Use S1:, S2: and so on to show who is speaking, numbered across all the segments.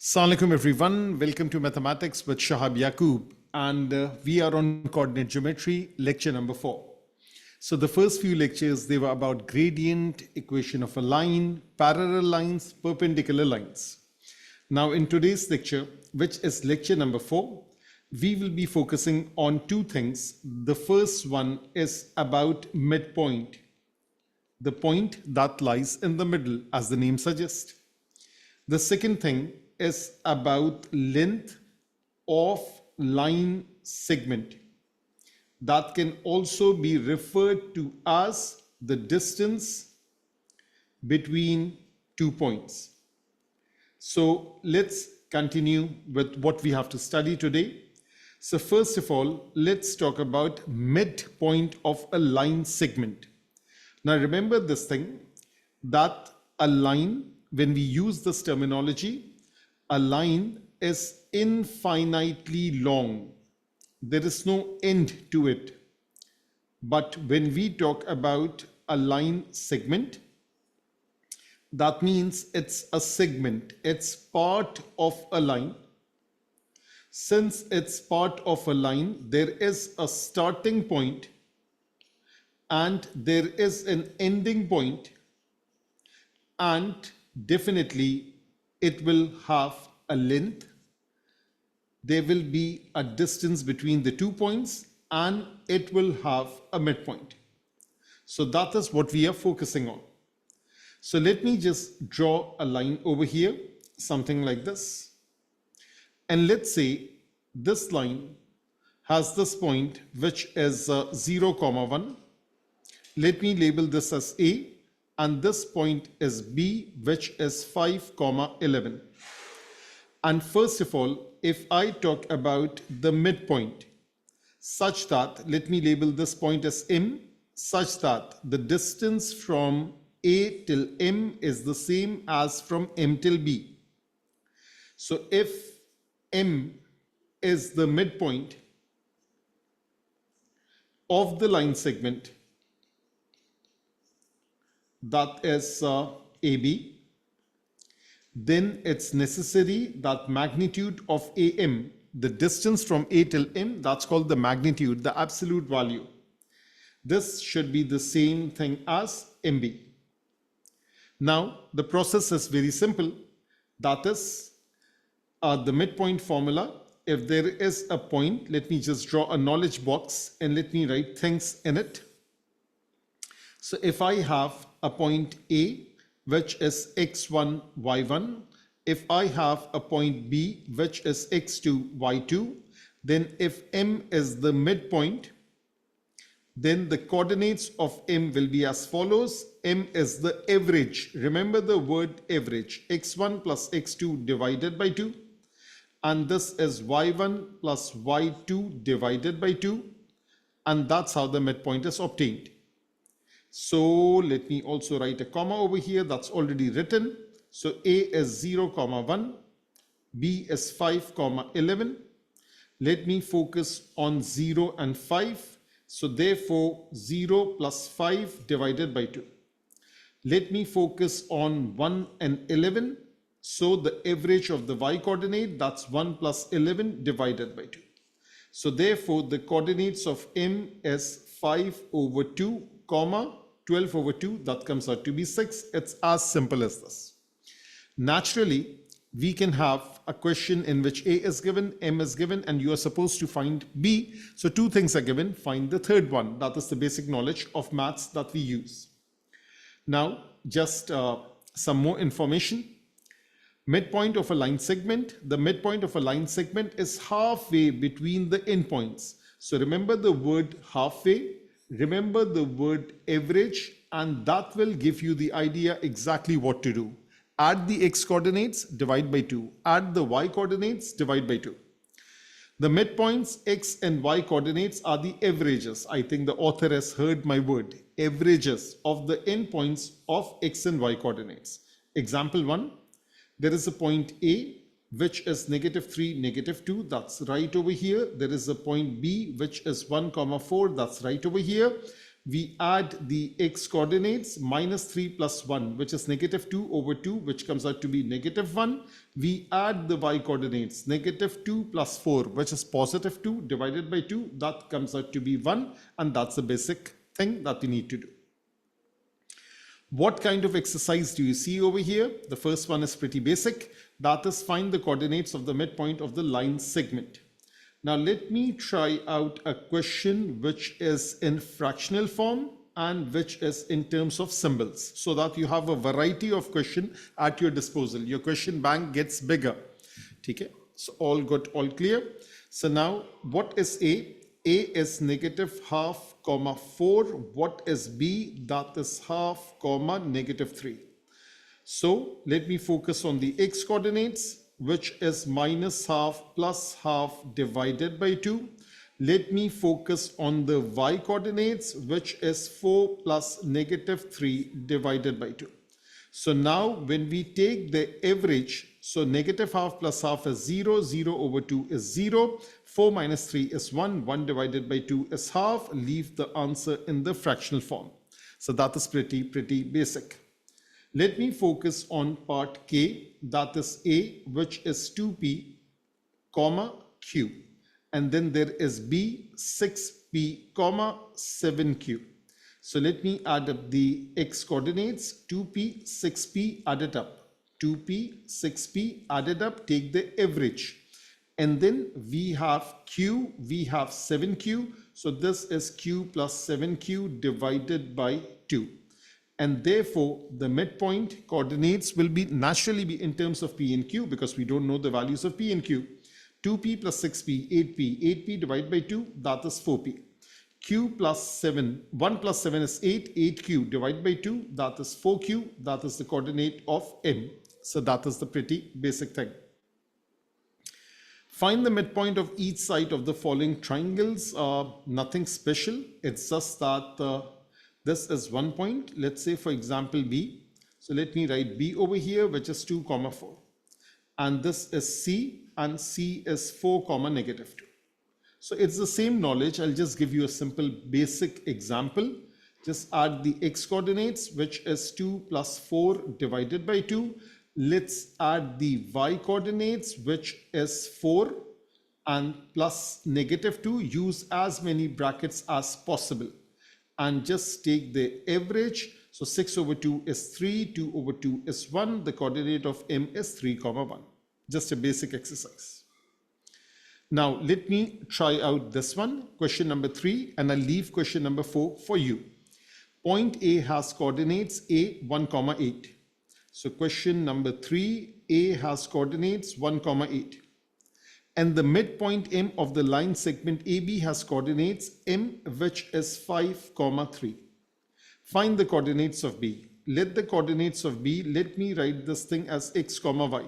S1: Assalamu alaikum everyone, welcome to Mathematics with Shahab Yaqub, and we are on coordinate geometry, lecture number 4. So the first few lectures, they were about gradient, equation of a line, parallel lines, perpendicular lines. Now in today's lecture, which is lecture number 4, we will be focusing on two things. The first one is about midpoint, the point that lies in the middle, as the name suggests. The second thing is about length of line segment. That can also be referred to as the distance between 2 points. So let's continue with what we have to study today. So first of all, let's talk about midpoint of a line segment. Now remember this thing, that a line, when we use this terminology, a line is infinitely long. There is no end to it. But when we talk about a line segment, that means it's a segment. It's part of a line. Since it's part of a line, there is a starting point and there is an ending point, and definitely it will have a length. There will be a distance between the 2 points and it will have a midpoint. So that is what we are focusing on. So let me just draw a line over here, something like this. And let's say this line has this point which is 0, 1. Let me label this as A, and this point is B, which is 5, 11. And first of all, if I talk about the midpoint, such that, let me label this point as M, such that the distance from A till M is the same as from M till B. So if M is the midpoint of the line segment, that is AB, then it's necessary that magnitude of AM, the distance from A till M, that's called the magnitude, the absolute value. This should be the same thing as MB. Now, the process is very simple. That is the midpoint formula. If there is a point, let me just draw a knowledge box and let me write things in it. So if I have a point A, which is x1, y1, if I have a point B, which is x2, y2, then if M is the midpoint, then the coordinates of M will be as follows. M is the average. Remember the word average, x1 plus x2 divided by 2. And this is y1 plus y2 divided by 2. And that's how the midpoint is obtained. So let me also write a comma over here. That's already written. So A is 0, 1. B is 5, 11. Let me focus on 0 and 5. So therefore 0 plus 5 divided by 2. Let me focus on 1 and 11. So the average of the y coordinate, that's 1 plus 11 divided by 2. So therefore the coordinates of M is 5 over 2, 12 over 2, that comes out to be 6. It's as simple as this. Naturally, we can have a question in which A is given, M is given, and you are supposed to find B. So two things are given, find the third one. That is the basic knowledge of maths that we use. Now, just some more information. Midpoint of a line segment. The midpoint of a line segment is halfway between the endpoints. So remember the word halfway. Remember the word average, and that will give you the idea exactly what to do. Add the x coordinates, divide by 2. Add the y coordinates, divide by 2. The midpoints x and y coordinates are the averages. I think the author has heard my word. Averages of the endpoints of x and y coordinates. Example 1, there is a point A, which is -3, -2, that's right over here. There is a point B, which is 1, 4, that's right over here. We add the x coordinates, minus 3 plus 1, which is negative 2 over 2, which comes out to be negative 1. We add the y coordinates, negative 2 plus 4, which is positive 2 divided by 2. That comes out to be 1, and that's the basic thing that we need to do. What kind of exercise do you see over here? The first one is pretty basic. That is, find the coordinates of the midpoint of the line segment. Now let me try out a question which is in fractional form and which is in terms of symbols, so that you have a variety of question at your disposal. Your question bank gets bigger. Okay? So all good, all clear. So now what is A? A is negative half comma 4. What is B? That is half comma negative 3. So let me focus on the x coordinates, which is minus half plus half divided by 2. Let me focus on the y coordinates, which is 4 plus negative 3 divided by 2. So now when we take the average, so negative half plus half is 0, 0 over 2 is 0, 4 minus 3 is 1, 1 divided by 2 is half, leave the answer in the fractional form. So that is pretty basic. Let me focus on part K, that is A, which is 2p, comma Q. And then there is B, 6p, comma 7q. So let me add up the x coordinates, 2p, 6p, add it up. 2p, 6p, add it up, take the average. And then we have Q, we have 7q. So this is Q plus 7q divided by 2. And therefore, the midpoint coordinates will be naturally be in terms of P and Q, because we don't know the values of P and Q. 2P plus 6P, 8P. 8P divided by 2, that is 4P. Q plus 7, 1 plus 7 is 8. 8Q divided by 2, that is 4Q. That is the coordinate of M. So that is the pretty basic thing. Find the midpoint of each side of the following triangles. Nothing special. It's just that this is 1 point. Let's say, for example, B. So let me write B over here, which is 2, 4. And this is C, and C is 4, negative 2. So it's the same knowledge. I'll just give you a simple basic example. Just add the x coordinates, which is 2 plus 4 divided by 2. Let's add the y coordinates, which is 4 and plus negative 2. Use as many brackets as possible. And just take the average. So 6 over 2 is 3, 2 over 2 is 1. The coordinate of M is 3, 1. Just a basic exercise. Now let me try out this one, question number 3, and I'll leave question number 4 for you. Point A has coordinates A, 1, 8. So question number 3, A has coordinates 1, 8. And the midpoint M of the line segment AB has coordinates M, which is 5, 3. Find the coordinates of B. Let the coordinates of B, let me write this thing as x, y.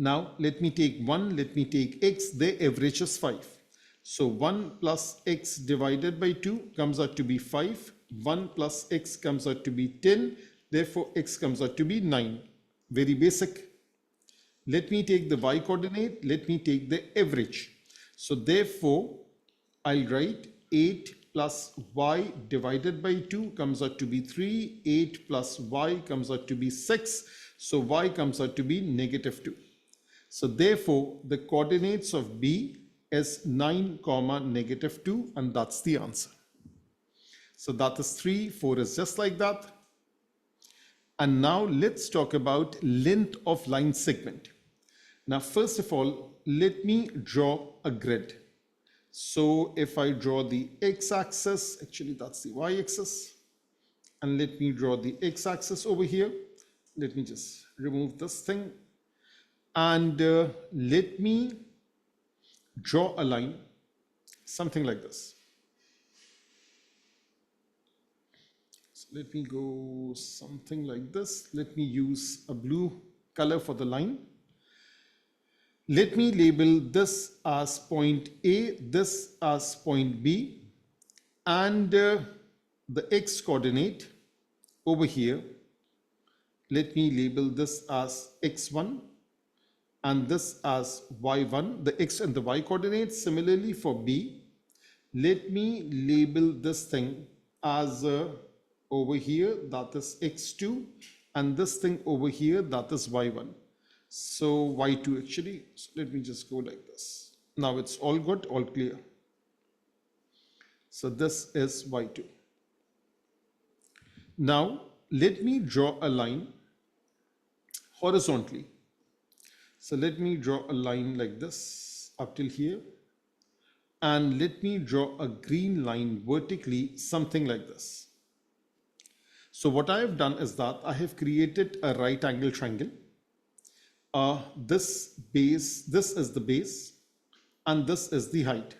S1: Now let me take 1, let me take x, their average is 5. So 1 plus x divided by 2 comes out to be 5. 1 plus x comes out to be 10. Therefore, x comes out to be 9. Very basic. Let me take the y coordinate. Let me take the average. So therefore, I'll write 8 plus y divided by 2 comes out to be 3. 8 plus y comes out to be 6. So y comes out to be negative 2. So therefore, the coordinates of B is 9, negative 2, and that's the answer. So that is 3, 4 is just like that. And now let's talk about length of line segment. Now, first of all, let me draw a grid. So if I draw the x-axis, actually that's the y-axis, and let me draw the x-axis over here. Let me just remove this thing. And let me draw a line, something like this. So let me go something like this. Let me use a blue color for the line. Let me label this as point A, this as point B, and the x coordinate over here, let me label this as x1 and this as y1, the x and the y coordinates. Similarly for B, Let me label this thing as over here, that is x2, and this thing over here, that is y1. So y2 actually, so let me just go like this. Now it's all good, all clear. So this is y2. Now let me draw a line horizontally. So let me draw a line like this up till here. And let me draw a green line vertically, something like this. So what I have done is that I have created a right angle triangle. This is the base, and this is the height.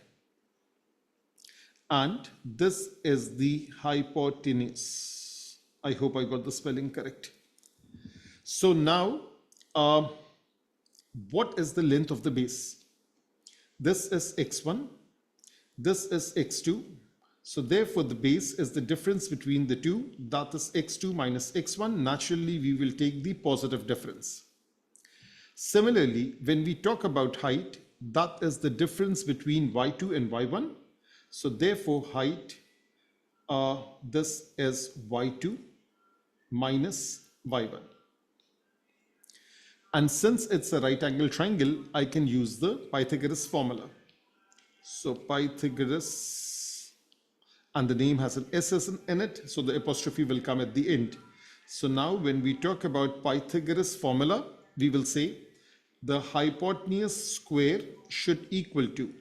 S1: And this is the hypotenuse. I hope I got the spelling correct. So now, what is the length of the base? This is x1, this is x2. So therefore, the base is the difference between the two, that is x2 minus x1. Naturally, we will take the positive difference. Similarly, when we talk about height, that is the difference between y2 and y1. So therefore, height, this is y2 minus y1. And since it's a right angle triangle, I can use the Pythagoras formula. So Pythagoras, and the name has an S in it, so the apostrophe will come at the end. So now when we talk about Pythagoras formula, we will say the hypotenuse square should equal to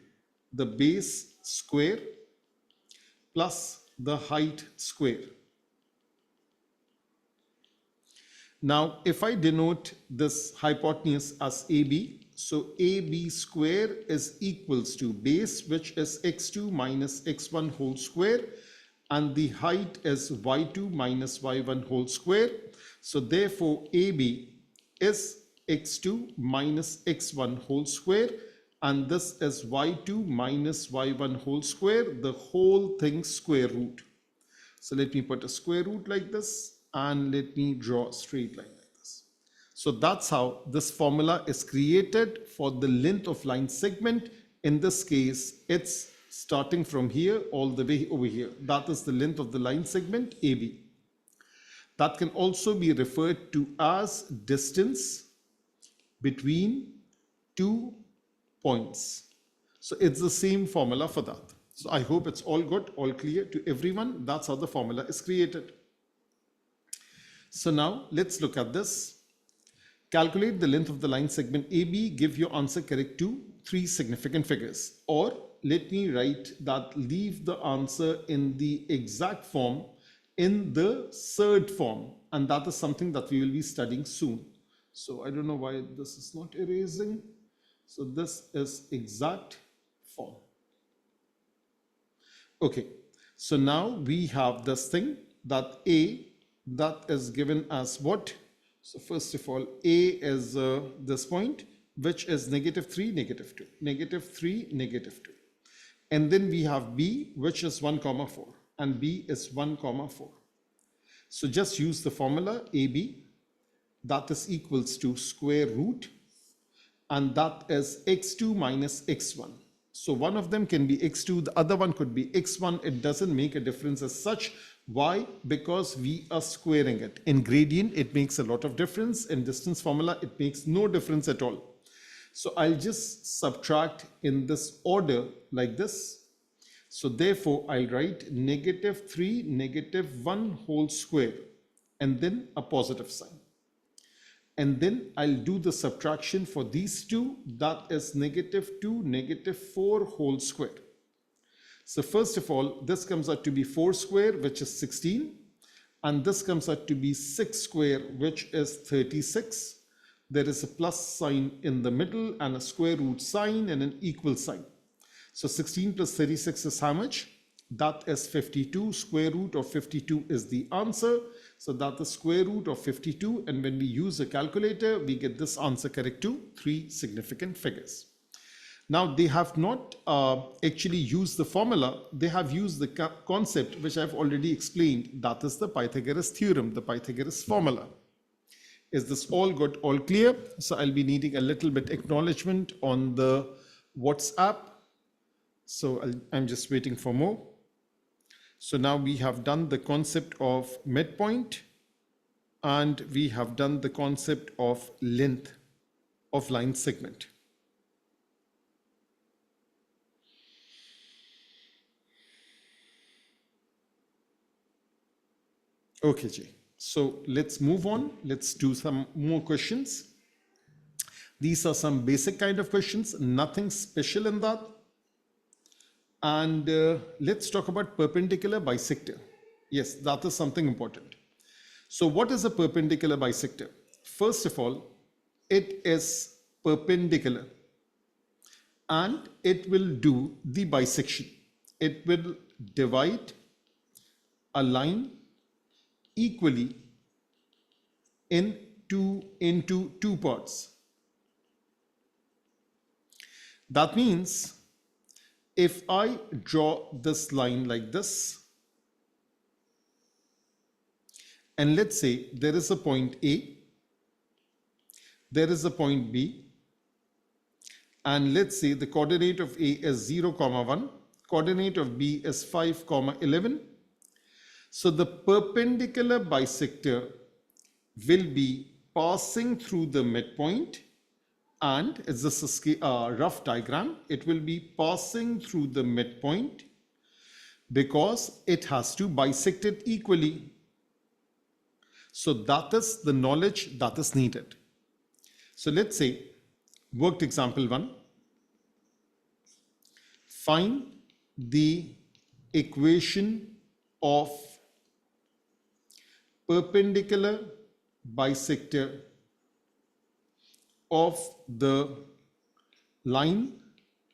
S1: the base square plus the height square. Now, if I denote this hypotenuse as AB, so AB square is equals to base, which is x2 minus x1 whole square, and the height is y2 minus y1 whole square. So therefore, AB is x2 minus x1 whole square, and this is y2 minus y1 whole square, the whole thing square root. So let me put a square root like this, and let me draw a straight line like this. So that's how this formula is created for the length of line segment. In this case, it's starting from here all the way over here. That is the length of the line segment AB. That can also be referred to as distance between two points. So it's the same formula for that. So I hope it's all good, all clear to everyone. That's how the formula is created. So now let's look at this. Calculate the length of the line segment AB, give your answer correct to 3 significant figures. Or let me write that, leave the answer in the exact form in the third form, and that is something that we will be studying soon. So I don't know why this is not erasing. So this is exact form. Okay, so now we have this thing that A, that is given as what? So first of all, A is this point, which is -3, -2, -3, -2. And then we have B, which is 1, 4, and B is 1, 4. So just use the formula AB, that is equals to square root, and that is x2 minus x1. So one of them can be x2, the other one could be x1. It doesn't make a difference as such. Why? Because we are squaring it. In gradient, it makes a lot of difference. In distance formula, it makes no difference at all. So I'll just subtract in this order like this. So therefore, I'll write -3, -1 whole square, and then a positive sign. And then I'll do the subtraction for these two, that is -2, -4 whole square. So first of all, this comes out to be 4 square, which is 16. And this comes out to be 6 square, which is 36. There is a plus sign in the middle and a square root sign and an equal sign. So 16 plus 36 is how much? That is 52. Square root of 52 is the answer. So that is square root of 52. And when we use a calculator, we get this answer correct to 3 significant figures. Now, they have not actually used the formula. They have used the concept, which I've already explained. That is the Pythagoras theorem, the Pythagoras formula. Is this all good, all clear? So I'll be needing a little bit acknowledgement on the WhatsApp. So I'm just waiting for more. So now we have done the concept of midpoint and we have done the concept of length of line segment. Okay, Jay. So let's move on. Let's do some more questions. These are some basic kind of questions, nothing special in that. And let's talk about perpendicular bisector. Yes, that is something important. So what is a perpendicular bisector? First of all, it is perpendicular and it will do the bisection. It will divide a line equally into two parts. That means if I draw this line like this, and let's say there is a point A, there is a point B, and let's say the coordinate of A is 0, 1, coordinate of B is 5, 11. So the perpendicular bisector will be passing through the midpoint, and it's just a rough diagram. It will be passing through the midpoint because it has to bisect it equally. So that is the knowledge that is needed. So let's say worked example 1. Find the equation of perpendicular bisector of the line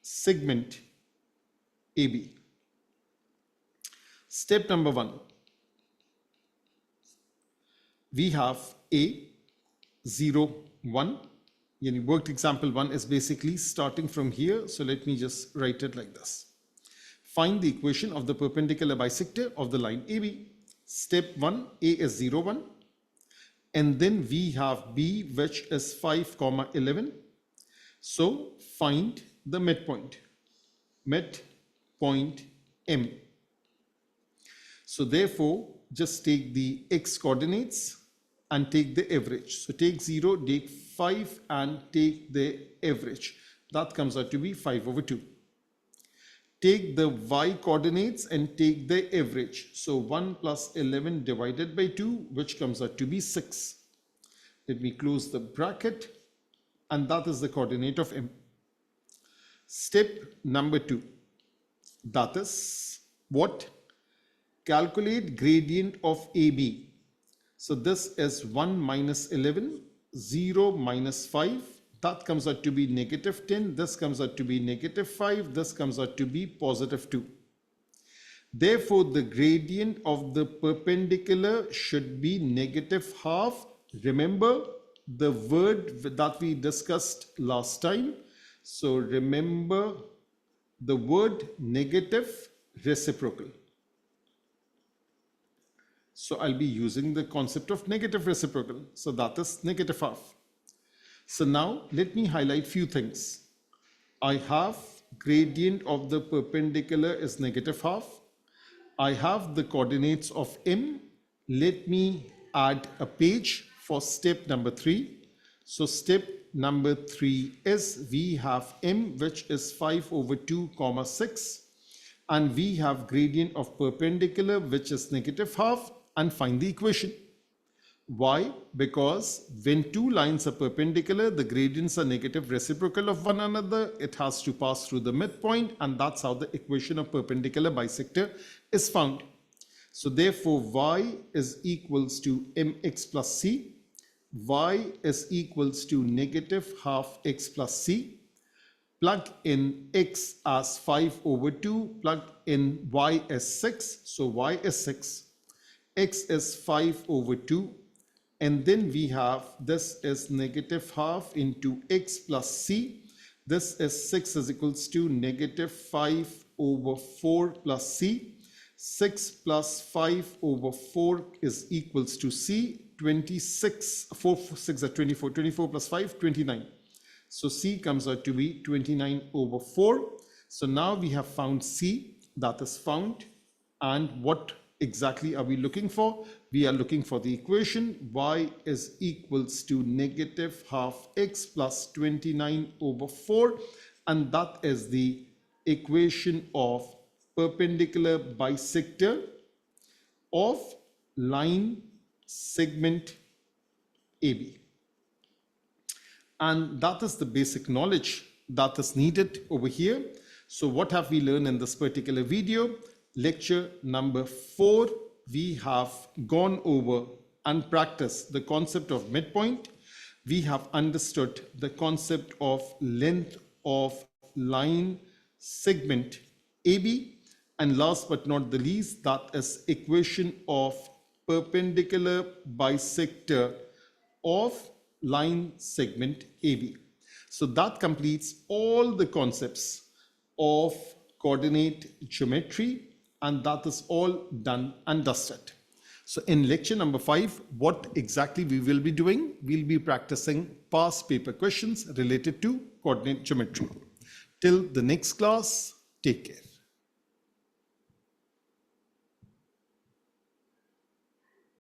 S1: segment AB. Step number 1. We have A 0, 1. Worked example 1 is basically starting from here. So let me just write it like this. Find the equation of the perpendicular bisector of the line AB. Step 1, A is 0, 1. And then we have B, which is 5, 11. So find the midpoint M. So therefore, just take the x coordinates and take the average. So take 0, take 5 and take the average. That comes out to be 5 over 2. Take the y coordinates and take the average. So 1 plus 11 divided by 2, which comes out to be 6. Let me close the bracket, and that is the coordinate of M. Step number 2, that is what? Calculate gradient of AB. So this is 1 minus 11, 0 minus 5. That comes out to be negative 10. This comes out to be negative 5. This comes out to be positive 2. Therefore, the gradient of the perpendicular should be negative half. Remember the word that we discussed last time. So remember the word negative reciprocal. So I'll be using the concept of negative reciprocal. So that is negative half. So now let me highlight few things. I have gradient of the perpendicular is negative half. I have the coordinates of M. Let me add a page for step number 3. So step number 3 is we have M, which is 5 over 2, 6. And we have gradient of perpendicular, which is negative half, and find the equation. Why? Because when two lines are perpendicular, the gradients are negative reciprocal of one another. It has to pass through the midpoint, and that's how the equation of perpendicular bisector is found. So therefore, y is equals to mx plus c. Y is equals to negative half x plus c. Plug in x as 5 over 2. Plug in y as 6. So y is 6. X is 5 over 2. And then we have this is negative half into x plus c. This is 6 is equals to negative 5 over 4 plus c. 6 plus 5 over 4 is equals to c. 26, 4, 6 are 24. 24 plus 5, 29. So c comes out to be 29 over 4. So now we have found C, that is found. And what exactly are we looking for? We are looking for the equation y is equals to negative half x plus 29 over 4. And that is the equation of perpendicular bisector of line segment AB. And that is the basic knowledge that is needed over here. So what have we learned in this particular video? Lecture number 4, we have gone over and practiced the concept of midpoint. We have understood the concept of length of line segment AB. And last but not the least, that is equation of perpendicular bisector of line segment AB. So that completes all the concepts of coordinate geometry, and that is all done and dusted. So in lecture number 5, what exactly we will be doing? We'll be practicing past paper questions related to coordinate geometry. Till the next class, take care.